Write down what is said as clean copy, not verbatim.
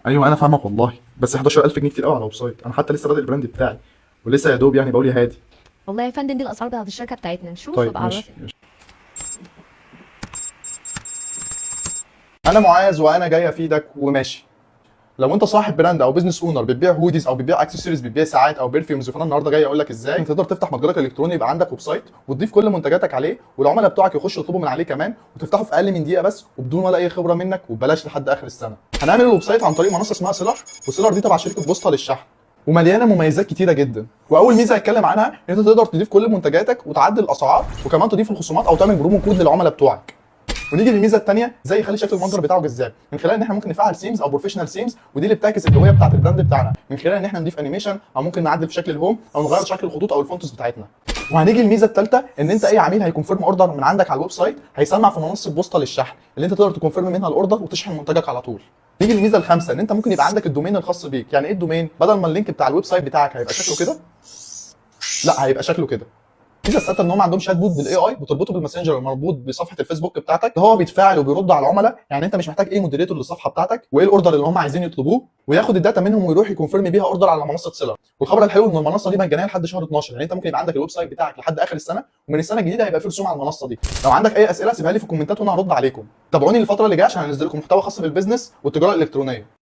ايوه انا فاهمك والله، بس 11000 جنيه كتير قوي على ويب سايت. انا حتى لسه بادئ البراند بتاعي ولسه يا دوب يعني بقول يا هادي. والله يا فندم دي الاسعار بتاعت الشركه بتاعتنا، شوف طيب ابقى ماشي عرفك. ماشي. انا معاذ وانا جاي افيدك وماشي. لو انت صاحب براند او بزنس اونر بتبيع هوديز او بتبيع اكسسوارز، بتبيع ساعات او برفيومز، فانا النهارده جاي اقول لك ازاي انت تقدر تفتح متجرك الالكتروني، يبقى عندك ويب سايت وتضيف كل منتجاتك عليه، والعملاء بتوعك يخشوا يطلبوا من عليه كمان، وتفتحه في اقل من دقيقه بس وبدون ولا اي خبره منك وببلاش لحد اخر السنه. هنعمل الويب سايت عن طريق منصه اسمها سيلر، وسيلر دي تبع شركه بوسطه للشحن، ومليانه مميزات كتيره جدا. واول ميزه هتكلم عنها ان انت تقدر تضيف كل منتجاتك وتعدل الاسعار، وكمان تضيف الخصومات او تعمل برومو كود للعملاء بتوعك. ونيجي للميزه الثانيه، زي يخلي شكل المتجر بتاعه جذاب، من خلال ان احنا ممكن نفعل سيمز او بروفيشنال سيمز، ودي اللي بتعكس الهويه بتاعه البراند بتاعنا، من خلال ان احنا نضيف انيميشن او ممكن نعدل في شكل الهوم او نغير شكل الخطوط او الفونتس بتاعتنا. وهنيجي للميزه الثالثه، ان انت اي عميل هيكونفيرم اوردر من عندك على الويب سايت هيسمع في منصه بوسطه للشحن اللي انت تقدر تكونفيرم منها الاوردر وتشحن منتجك على طول. نيجي للميزه الخامسه، ان انت ممكن يبقى عندك الدومين الخاص بيك. يعني ايه الدومين؟ بدل ما اللينك بتاع الويب سايت بتاعك هيبقى شكله كده، لا هيبقى شكله كده. الميزه الثالثه ان هم عندهم شات بوت بالاي اي بتربطه بالماسنجر المربوط بصفحه الفيسبوك بتاعتك، اللي هو بيتفاعل وبيرد على العملاء. يعني انت مش محتاج ايه مودريتور للصفحه بتاعتك وايه الاوردر اللي هم عايزين يطلبوه، وياخد الداتا منهم ويروح يكونفيرم بيها اوردر على منصه سيلر. والخبر الحلو ان المنصه دي مجانيه لحد شهر 12، يعني انت ممكن يبقى عندك الويب سايت بتاعك لحد اخر السنه، ومن السنه الجديده هيبقى في رسوم على المنصه دي. لو عندك اي اسئله سيبها لي في الكومنتات وانا هرد عليكم. تابعوني الفتره اللي جايه عشان هنزل لكم محتوى خاص بالبيزنس والتجاره الالكترونيه.